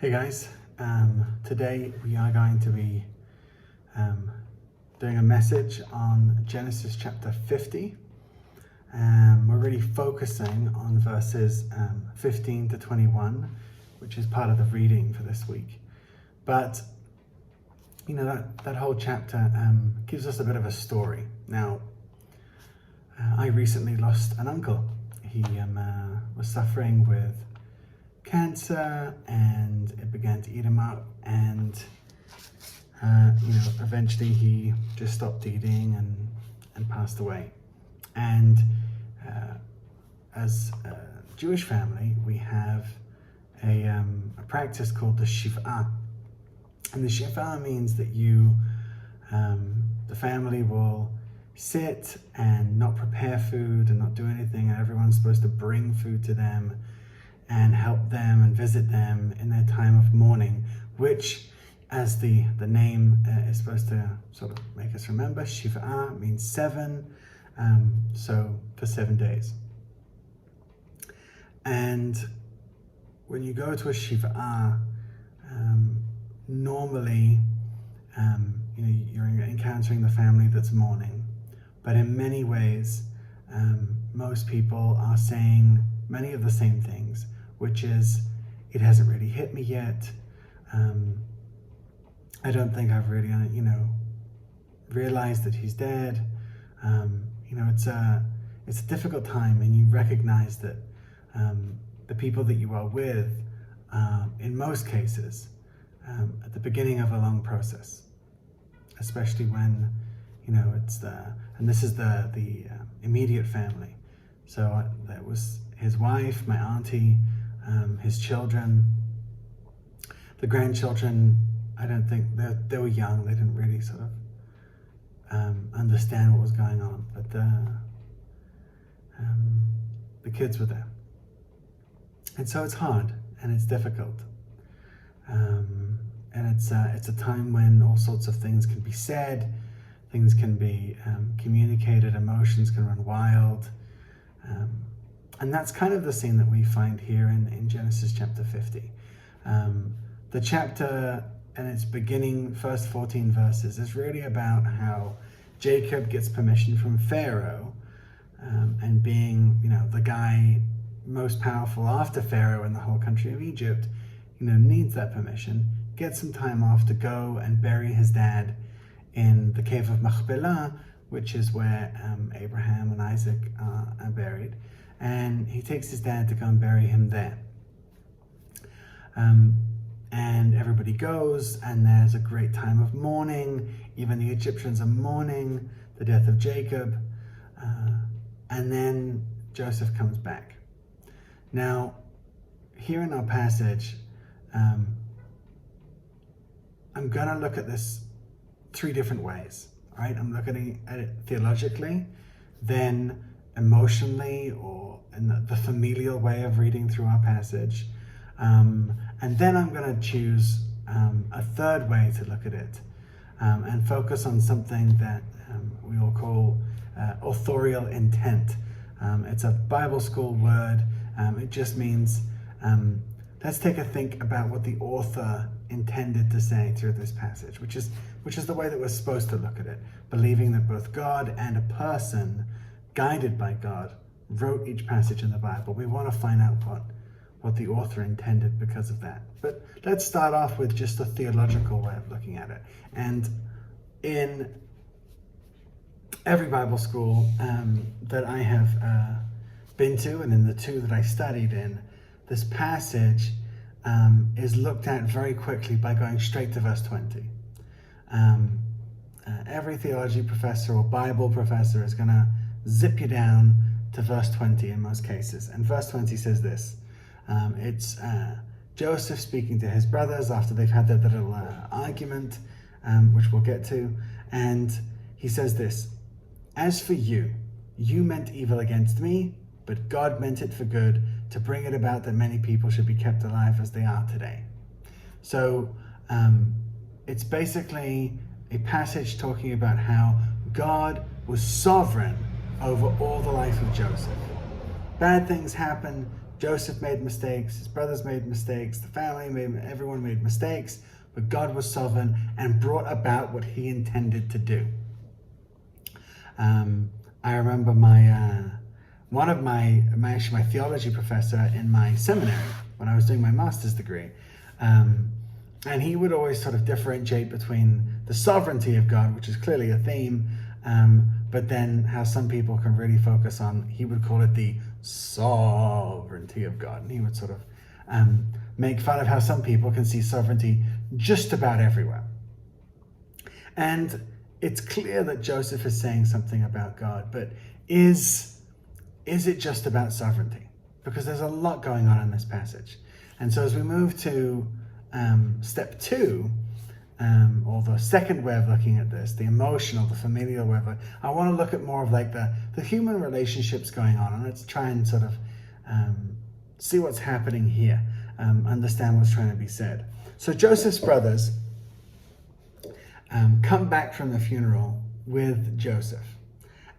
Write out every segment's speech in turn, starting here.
Hey guys, today we are going to be doing a message on Genesis chapter 50. We're really focusing on verses 15 to 21, which is part of the reading for this week. But, you know, that whole chapter gives us a bit of a story. Now, I recently lost an uncle. He was suffering with cancer, and it began to eat him up, and eventually he just stopped eating and passed away. And as a Jewish family, we have a practice called the Shiv'ah, and the Shiv'ah means that the family will sit and not prepare food and not do anything, and everyone's supposed to bring food to them and help them and visit them in their time of mourning, which, as the name is supposed to sort of make us remember, Shiv'ah means 7, so for 7 days. And when you go to a Shiv'ah, normally you're encountering the family that's mourning, but in many ways most people are saying many of the same things, which is, it hasn't really hit me yet. I don't think I've really, realized that he's dead. It's a difficult time, and you recognize that the people that you are with, in most cases, at the beginning of a long process, especially when, and this is the immediate family. So that was his wife, my auntie, his children, the grandchildren. I don't think they were young. They didn't really sort of understand what was going on, but the kids were there. And so it's hard and it's difficult. And it's a time when all sorts of things can be said, things can be communicated, emotions can run wild. And that's kind of the scene that we find here in Genesis chapter 50. The chapter and its beginning, first 14 verses, is really about how Jacob gets permission from Pharaoh, and being, the guy most powerful after Pharaoh in the whole country of Egypt, needs that permission, gets some time off to go and bury his dad in the cave of Machpelah, which is where Abraham and Isaac are buried. And he takes his dad to go and bury him there. And everybody goes, and there's a great time of mourning. Even the Egyptians are mourning the death of Jacob. And then Joseph comes back. Now, here in our passage, I'm going to look at this 3 different ways. All right? I'm looking at it theologically, then emotionally, or in the familial way of reading through our passage. And then I'm going to choose a third way to look at it, and focus on something that we all call authorial intent. It's a Bible school word. It just means, let's take a think about what the author intended to say through this passage, which is the way that we're supposed to look at it, believing that both God and a person guided by God wrote each passage in the Bible. We want to find out what the author intended because of that. But let's start off with just a theological way of looking at it. And in every Bible school that I have been to, and in the 2 that I studied in, this passage is looked at very quickly by going straight to verse 20. Every theology professor or Bible professor is going to zip you down to verse 20 in most cases. And verse 20 says this. It's Joseph speaking to his brothers after they've had their little argument, which we'll get to. And he says this: "As for you, you meant evil against me, but God meant it for good, to bring it about that many people should be kept alive as they are today." So it's basically a passage talking about how God was sovereign over all the life of Joseph. Bad things happen. Joseph made mistakes, his brothers made mistakes, the family everyone made mistakes, but God was sovereign and brought about what he intended to do. I remember my theology professor in my seminary when I was doing my master's degree. And he would always sort of differentiate between the sovereignty of God, which is clearly a theme, but then how some people can really focus on, he would call it the sovereignty of God. And he would sort of make fun of how some people can see sovereignty just about everywhere. And it's clear that Joseph is saying something about God, but is it just about sovereignty? Because there's a lot going on in this passage. And so as we move to step 2, or the second way of looking at this, the emotional, the familial way of looking, I want to look at more of like the human relationships going on, and let's try and sort of see what's happening here, understand what's trying to be said. So Joseph's brothers come back from the funeral with Joseph,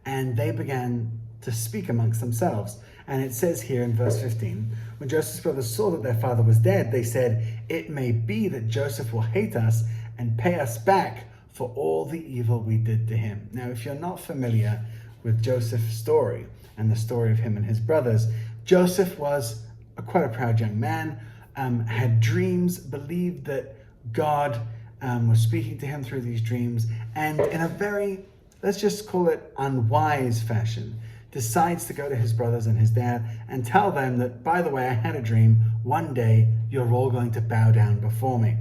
and they began to speak amongst themselves. And it says here in verse 15, when Joseph's brothers saw that their father was dead, they said, "It may be that Joseph will hate us and pay us back for all the evil we did to him." Now, if you're not familiar with Joseph's story and the story of him and his brothers, Joseph was quite a proud young man, had dreams, believed that God was speaking to him through these dreams, and in a very, let's just call it unwise fashion, decides to go to his brothers and his dad and tell them that, by the way, I had a dream. One day, you're all going to bow down before me.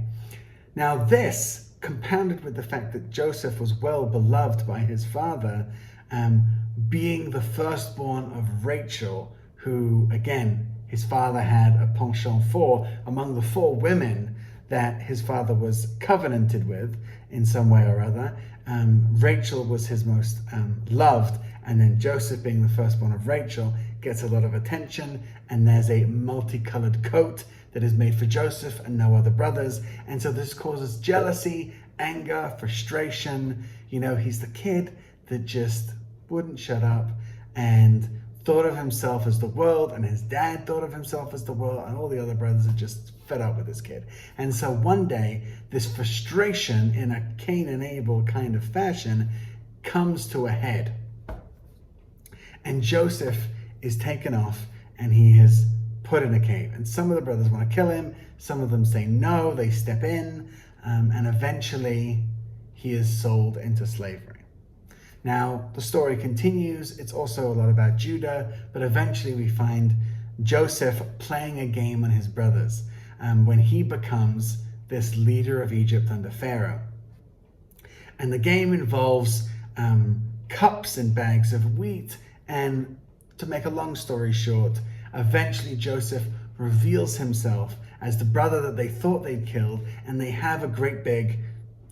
Now this, compounded with the fact that Joseph was well beloved by his father, being the firstborn of Rachel, who, again, his father had a penchant for, among the 4 women that his father was covenanted with in some way or other. Rachel was his most loved, and then Joseph, being the firstborn of Rachel, gets a lot of attention, and there's a multicolored coat that is made for Joseph and no other brothers. And so this causes jealousy, anger, frustration. You know, he's the kid that just wouldn't shut up and thought of himself as the world, and his dad thought of himself as the world, and all the other brothers are just fed up with this kid. And so one day, this frustration in a Cain and Abel kind of fashion comes to a head. And Joseph is taken off, and he is put in a cave. And some of the brothers want to kill him. Some of them say no, they step in, and eventually he is sold into slavery. Now, the story continues. It's also a lot about Judah, but eventually we find Joseph playing a game on his brothers when he becomes this leader of Egypt under Pharaoh. And the game involves cups and bags of wheat. And to make a long story short, eventually Joseph reveals himself as the brother that they thought they'd killed, and they have a great big,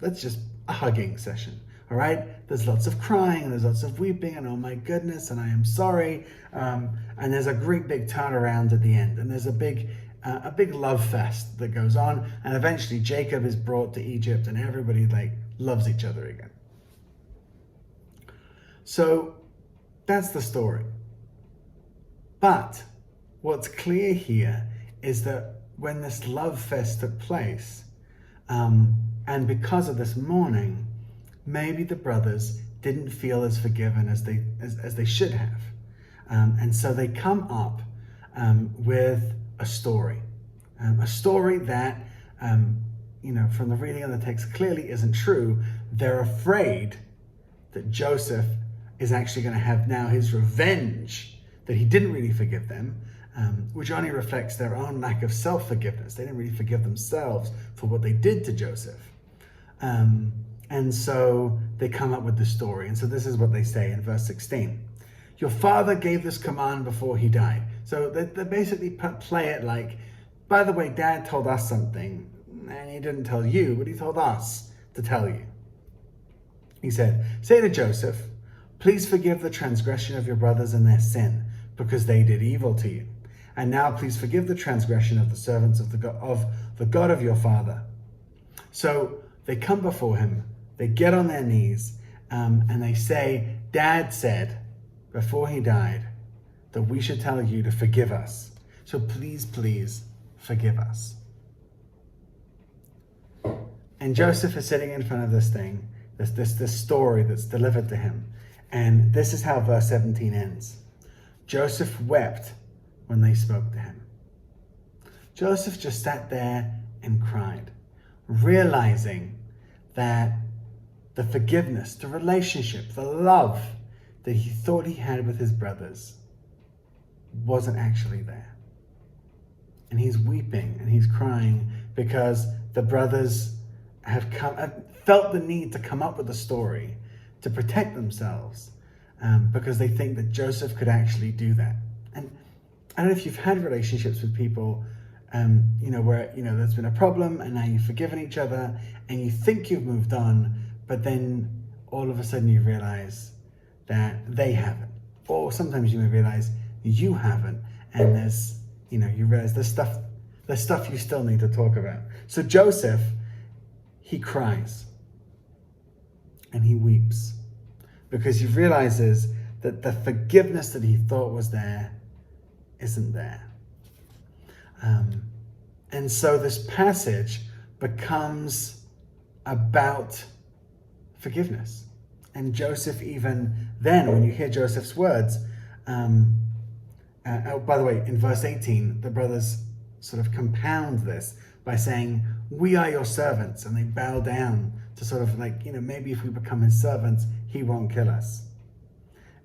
a hugging session. All right, there's lots of crying, and there's lots of weeping, and oh my goodness, and I am sorry. And there's a great big turnaround at the end, and there's a big love fest that goes on, and eventually Jacob is brought to Egypt, and everybody loves each other again. So that's the story. But what's clear here is that when this love fest took place, and because of this mourning, maybe the brothers didn't feel as forgiven as they should have. And so they come up with a story that, from the reading of the text clearly isn't true. They're afraid that Joseph is actually going to have now his revenge, that he didn't really forgive them, which only reflects their own lack of self-forgiveness. They didn't really forgive themselves for what they did to Joseph. And so they come up with the story. And so this is what they say in verse 16. Your father gave this command before he died. So they basically play it like, by the way, Dad told us something, and he didn't tell you, but he told us to tell you. He said, say to Joseph, please forgive the transgression of your brothers and their sin, because they did evil to you. And now please forgive the transgression of the servants of the God of your father. So they come before him, they get on their knees, and they say, Dad said before he died that we should tell you to forgive us So please, please forgive us. And Joseph is sitting in front of this thing, this story that's delivered to him. And this is how verse 17 ends. Joseph wept when they spoke to him. Joseph just sat there and cried, realizing that the forgiveness, the relationship, the love that he thought he had with his brothers wasn't actually there. And he's weeping and he's crying because the brothers have felt the need to come up with a story to protect themselves because they think that Joseph could actually do that. And I don't know if you've had relationships with people where there's been a problem and now you've forgiven each other and you think you've moved on, but then all of a sudden you realize that they haven't. Or sometimes you may realize you haven't, and there's, you realize there's stuff you still need to talk about. So Joseph, he cries and he weeps because he realizes that the forgiveness that he thought was there isn't there. And so this passage becomes about forgiveness. And Joseph, even then, when you hear Joseph's words, by the way, in verse 18, the brothers sort of compound this by saying, "We are your servants," and they bow down to sort of maybe if we become his servants, he won't kill us.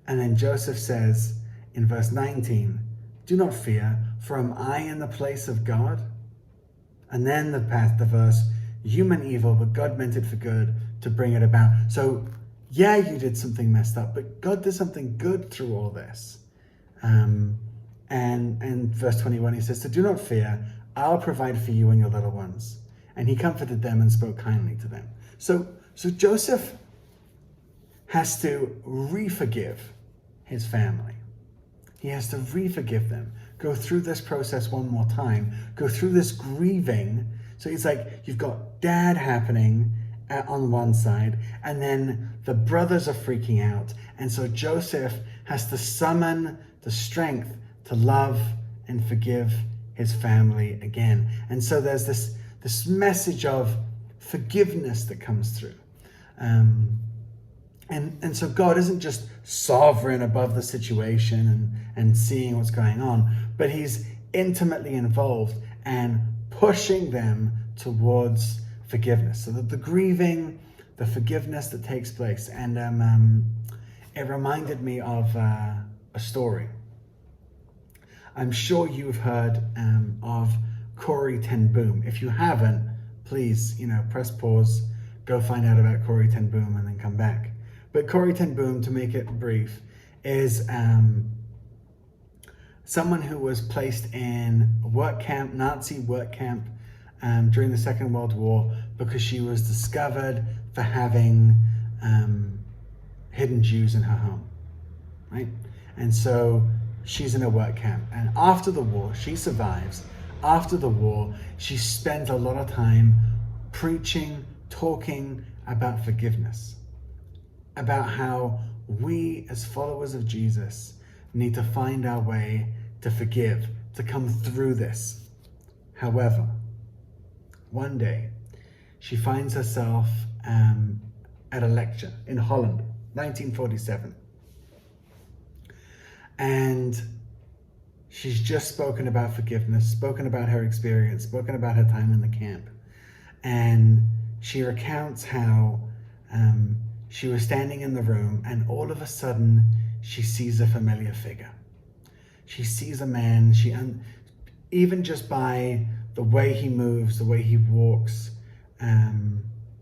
And then Joseph says in verse 19, "Do not fear, for am I in the place of God?" And then the verse, "You meant evil, but God meant it for good to bring it about." So yeah, you did something messed up, but God did something good through all this. And verse 21, he says, "So do not fear, I'll provide for you and your little ones." And he comforted them and spoke kindly to them. So Joseph has to re-forgive his family. He has to re-forgive them, go through this process one more time, go through this grieving. So it's like you've got dad happening on one side, and then the brothers are freaking out. And so Joseph has to summon the strength to love and forgive his family again. And so there's this message of forgiveness that comes through. And so God isn't just sovereign above the situation and seeing what's going on, but he's intimately involved and pushing them towards forgiveness. So that the grieving, the forgiveness that takes place. And it reminded me of a story. I'm sure you've heard of Corrie ten Boom. If you haven't, please, press pause, go find out about Corrie ten Boom and then come back. But Corrie ten Boom, to make it brief, is someone who was placed in work camp, Nazi work camp, during the Second World War because she was discovered for having hidden Jews in her home, right? And so she's in a work camp. And after the war, she survives. After the war, she spends a lot of time preaching, talking about forgiveness, about how we as followers of Jesus need to find our way to forgive, to come through this. However, one day she finds herself at a lecture in Holland, 1947. And she's just spoken about forgiveness, spoken about her experience, spoken about her time in the camp. And she recounts how she was standing in the room and all of a sudden she sees a familiar figure. She sees a man, even just by the way he moves, the way he walks,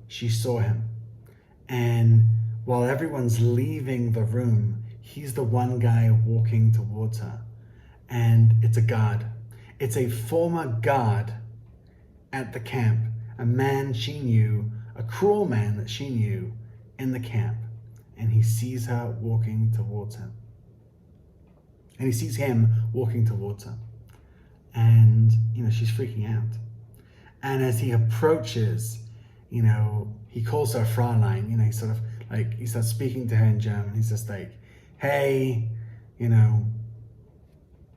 she saw him. And while everyone's leaving the room, he's the one guy walking towards her. And it's a guard. It's a former guard at the camp, a man she knew, a cruel man that she knew in the camp. And he sees her walking towards him. And he sees him walking towards her. And, she's freaking out. And as he approaches, he calls her Fräulein, he starts speaking to her in German. He's just like, "Hey,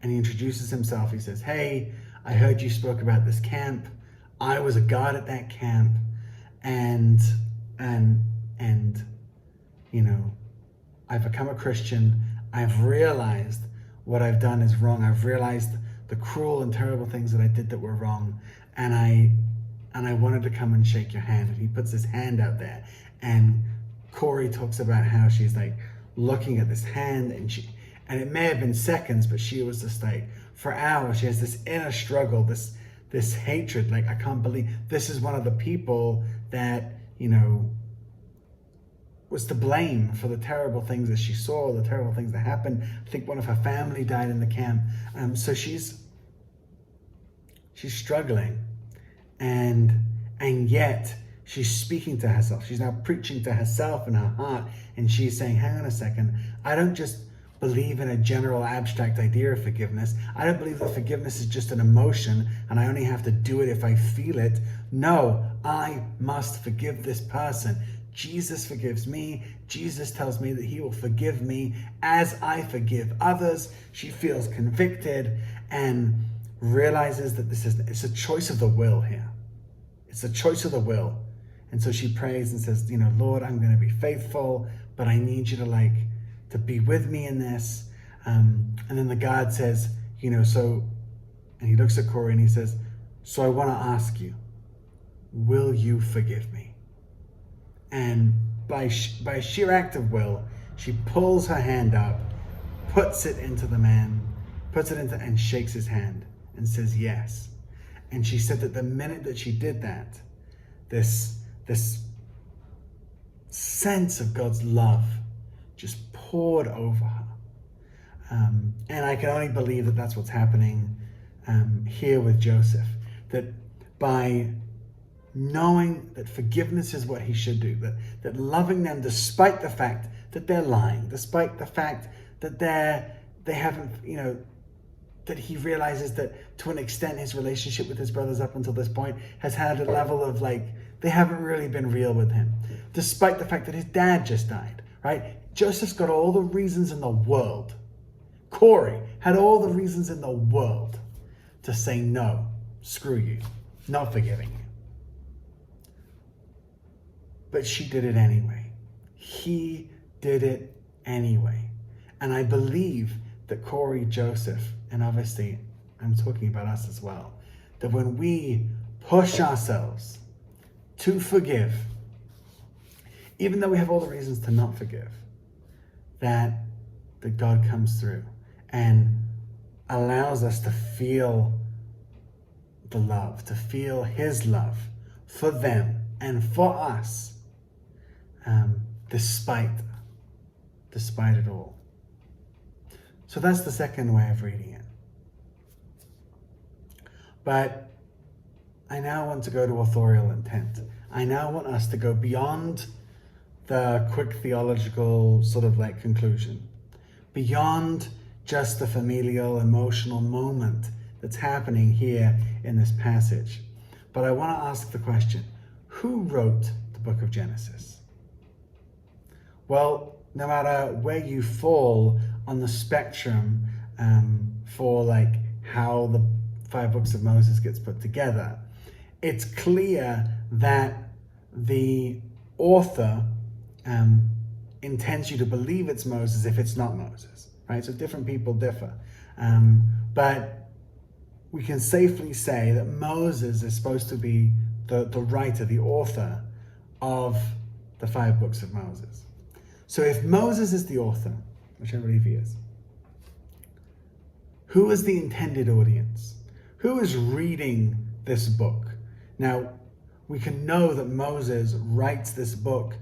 and he introduces himself. He says, hey, I heard you spoke about this camp. I was a guard at that camp, and you know, I've become a Christian. I've realized what I've done is wrong. I've realized the cruel and terrible things that I did that were wrong, and I wanted to come and shake your hand. And he puts his hand out there, and Corey talks about how she's like looking at this hand, and it may have been seconds, but she was just like, for hours, she has this inner struggle, this hatred. Like, I can't believe this is one of the people that, you know, was to blame for the terrible things that she saw, the terrible things that happened. I think one of her family died in the camp. So she's struggling, and yet she's speaking to herself. She's now preaching to herself in her heart, and she's saying, hang on a second, I don't just believe in a general abstract idea of forgiveness. I don't believe that forgiveness is just an emotion and I only have to do it if I feel it. No, I must forgive this person. Jesus forgives me. Jesus tells me that he will forgive me as I forgive others. She feels convicted and realizes that it's a choice of the will here. It's a choice of the will. And so she prays and says, you know, Lord, I'm going to be faithful, but I need you to be with me in this. And then the guard says, you know, and he looks at Corey and he says, so I want to ask you, will you forgive me? And by sheer act of will, she pulls her hand up, puts it into the man, and shakes his hand and says yes. And she said that the minute that she did that, this sense of God's love just poured over her. And I can only believe that that's what's happening here with Joseph. That by knowing that forgiveness is what he should do, that loving them despite the fact that they're lying, despite the fact that they haven't, you know, that he realizes that to an extent his relationship with his brothers up until this point has had a level of like, they haven't really been real with him, despite the fact that his dad just died, right? Joseph's got all the reasons in the world. Corey had all the reasons in the world to say, no, screw you, not forgiving you. But she did it anyway. He did it anyway. And I believe that Corey, Joseph, and obviously I'm talking about us as well, that when we push ourselves to forgive, even though we have all the reasons to not forgive, that God comes through and allows us to feel the love, to feel his love for them and for us, despite it all. So that's the second way of reading it. But I now want to go to authorial intent. I now want us to go beyond the quick theological sort of like conclusion, beyond just the familial emotional moment that's happening here in this passage. But I want to ask the question, who wrote the book of Genesis? Well, no matter where you fall on the spectrum for like how the 5 books of Moses gets put together, it's clear that the author intends you to believe it's Moses if it's not Moses, right? So different people differ. But we can safely say that Moses is supposed to be the writer, the author of the 5 books of Moses. So if Moses is the author, which I believe he is, who is the intended audience? Who is reading this book? Now, we can know that Moses writes this book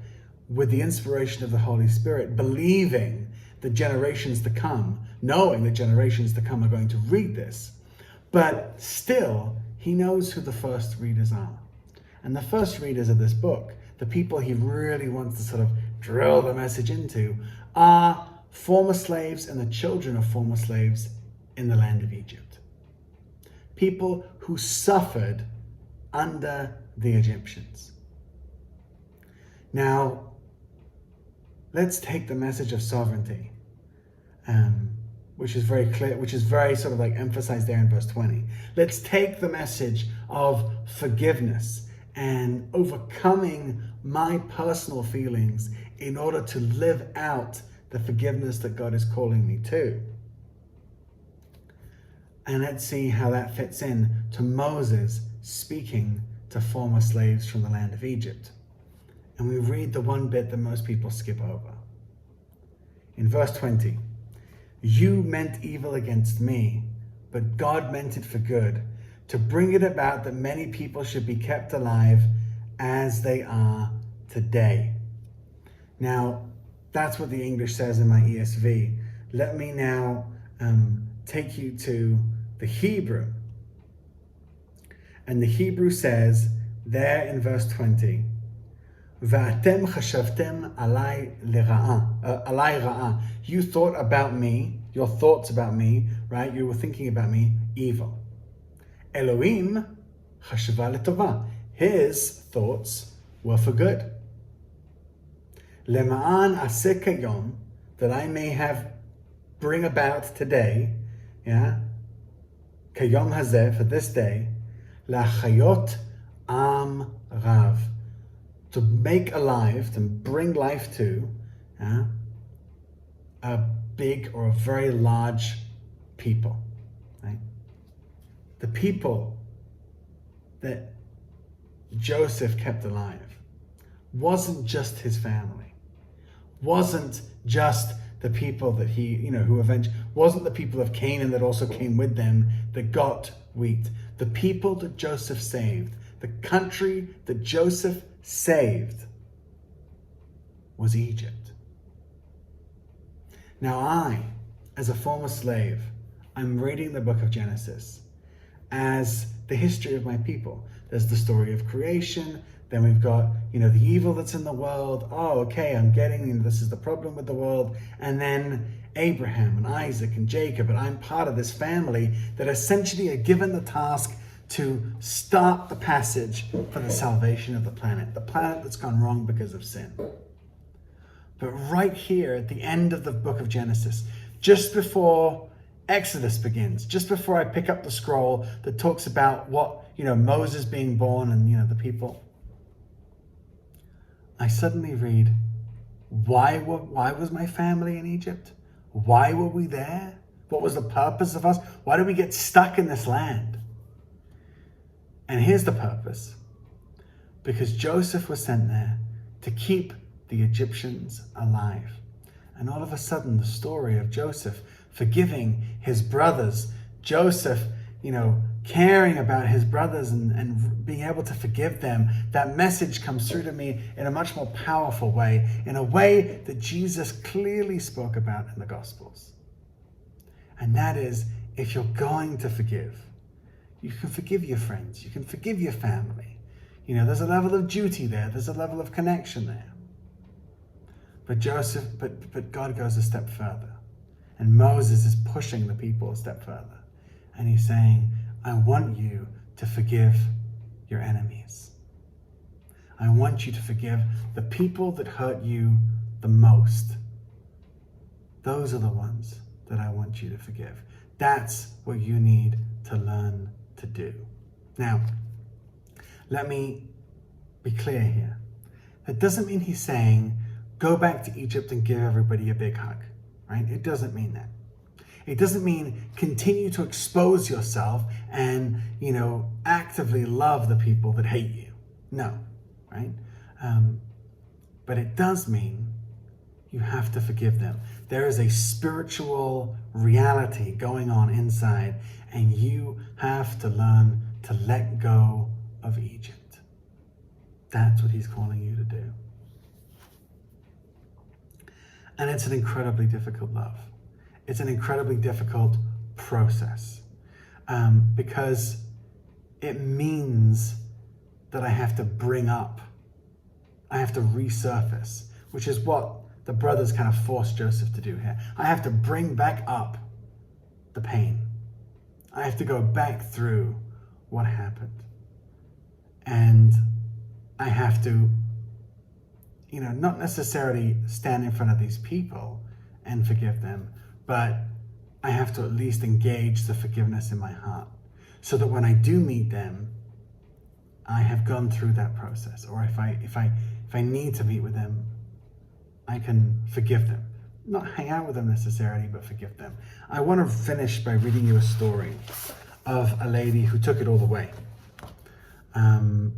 with the inspiration of the Holy Spirit, believing that generations to come, knowing that generations to come are going to read this. But still, he knows who the first readers are. And the first readers of this book, the people he really wants to sort of drill the message into, are former slaves and the children of former slaves in the land of Egypt. People who suffered under the Egyptians. Now, let's take the message of sovereignty which is very clear, which is very sort of like emphasized there in verse 20. Let's take the message of forgiveness and overcoming my personal feelings in order to live out the forgiveness that God is calling me to. And let's see how that fits in to Moses speaking to former slaves from the land of Egypt. And we read the one bit that most people skip over. In verse 20, you meant evil against me, but God meant it for good, to bring it about that many people should be kept alive as they are today. Now, that's what the English says in my ESV. Let me now take you to the Hebrew. And the Hebrew says there in verse 20, Va'atem chashavtem alai ra'a. You thought about me, your thoughts about me, right? You were thinking about me, evil. Elohim chashava letova. His thoughts were for good. Lema'an aseh kayom, that I may have bring about today, yeah, kayom hazeh, for this day, la'chayot am rav, to make alive, to bring life to, a big or a very large people, right? The people that Joseph kept alive wasn't just his family, wasn't just the people that he, who eventually, wasn't the people of Canaan that also came with them that got wheat. The people that Joseph saved, the country that Joseph saved was Egypt. Now I, as a former slave, I'm reading the book of Genesis as the history of my people. There's the story of creation. Then we've got, the evil that's in the world. Oh, okay, I'm getting, this is the problem with the world. And then Abraham and Isaac and Jacob, and I'm part of this family that essentially are given the task to start the passage for the salvation of the planet that's gone wrong because of sin. But right here at the end of the book of Genesis, just before Exodus begins, just before I pick up the scroll that talks about what, Moses being born and, the people, I suddenly read, why was my family in Egypt? Why were we there? What was the purpose of us? Why did we get stuck in this land? And here's the purpose. Because Joseph was sent there to keep the Egyptians alive. And all of a sudden, the story of Joseph forgiving his brothers, Joseph, caring about his brothers and being able to forgive them, that message comes through to me in a much more powerful way, in a way that Jesus clearly spoke about in the Gospels. And that is, if you're going to forgive, you can forgive your friends, you can forgive your family. There's a level of duty there, there's a level of connection there. But God goes a step further. And Moses is pushing the people a step further. And he's saying, I want you to forgive your enemies. I want you to forgive the people that hurt you the most. Those are the ones that I want you to forgive. That's what you need to learn to do. Now, let me be clear here. That doesn't mean he's saying, go back to Egypt and give everybody a big hug, right? It doesn't mean that. It doesn't mean continue to expose yourself and, actively love the people that hate you. No, right? But it does mean you have to forgive them. There is a spiritual reality going on inside, and you have to learn to let go of Egypt. That's what he's calling you to do. And it's an incredibly difficult love. It's an incredibly difficult process because it means that I have to bring up, I have to resurface, which is what the brothers kind of forced Joseph to do here. I have to bring back up the pain. I have to go back through what happened. And I have to, not necessarily stand in front of these people and forgive them, but I have to at least engage the forgiveness in my heart, so that when I do meet them, I have gone through that process. Or if I need to meet with them, I can forgive them. Not hang out with them necessarily, but forgive them. I want to finish by reading you a story of a lady who took it all the way. And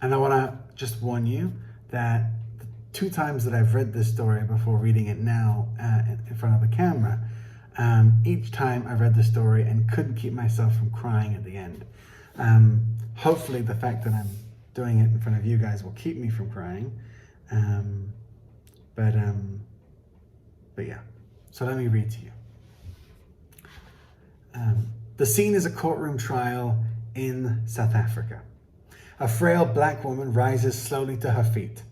I want to just warn you that the 2 times that I've read this story before reading it now in front of the camera, each time I read the story and couldn't keep myself from crying at the end. Hopefully the fact that I'm doing it in front of you guys will keep me from crying. But yeah, so let me read to you. The scene is a courtroom trial in South Africa. A frail black woman rises slowly to her feet.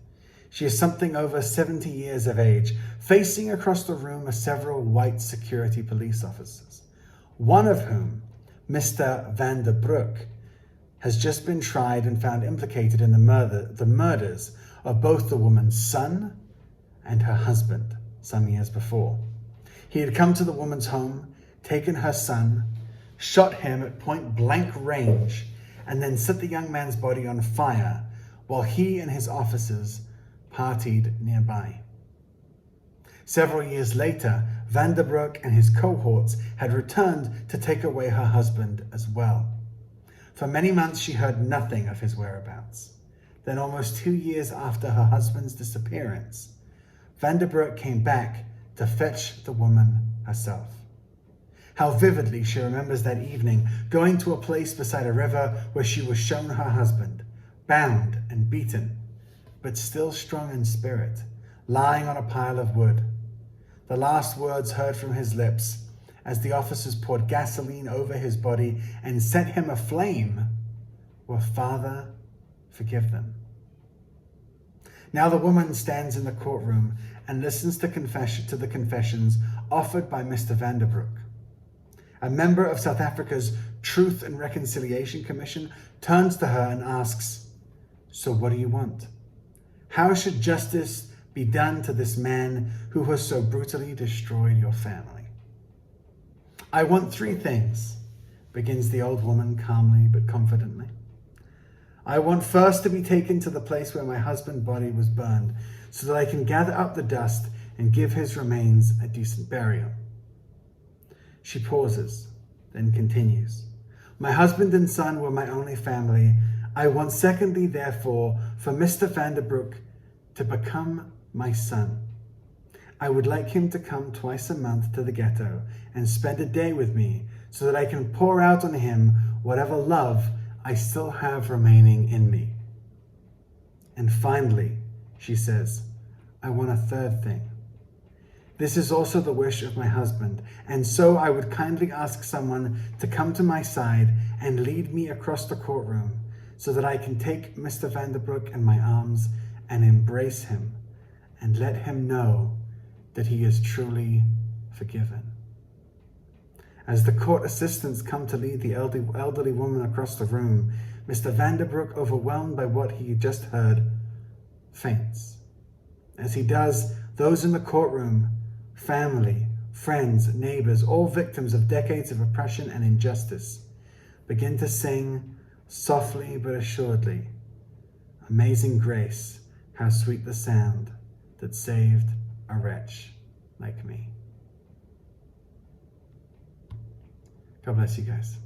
She is something over 70 years of age. Facing across the room are several white security police officers, one of whom, Mr. Van der Broek, has just been tried and found implicated in the murders of both the woman's son and her husband some years before. He had come to the woman's home, taken her son, shot him at point blank range, and then set the young man's body on fire while he and his officers partied nearby. Several years later, Van der Broek and his cohorts had returned to take away her husband as well. For many months she heard nothing of his whereabouts. Then, almost 2 years after her husband's disappearance, Van der Broek came back to fetch the woman herself. How vividly she remembers that evening, going to a place beside a river where she was shown her husband, bound and beaten, but still strong in spirit, lying on a pile of wood. The last words heard from his lips, as the officers poured gasoline over his body and set him aflame, were, "Father, forgive them." Now the woman stands in the courtroom and listens to the confessions offered by Mr. Van der Broek. A member of South Africa's Truth and Reconciliation Commission turns to her and asks, "So what do you want? How should justice be done to this man who has so brutally destroyed your family?" "I want 3 things, begins the old woman calmly but confidently. "I want first to be taken to the place where my husband's body was burned, so that I can gather up the dust and give his remains a decent burial." She pauses, then continues. "My husband and son were my only family. I want secondly, therefore, for Mr. Van der Broek to become my son. I would like him to come twice a month to the ghetto and spend a day with me, so that I can pour out on him whatever love I still have remaining in me. And finally," she says, "I want a 3rd thing. This is also the wish of my husband, and so I would kindly ask someone to come to my side and lead me across the courtroom, so that I can take Mr. Van der Broek in my arms and embrace him and let him know that he is truly forgiven." As the court assistants come to lead the elderly woman across the room, Mr. Van der Broek, overwhelmed by what he just heard, faints. As he does, those in the courtroom, family, friends, neighbors, all victims of decades of oppression and injustice, begin to sing softly but assuredly, "Amazing grace, how sweet the sound that saved a wretch like me." God bless you guys.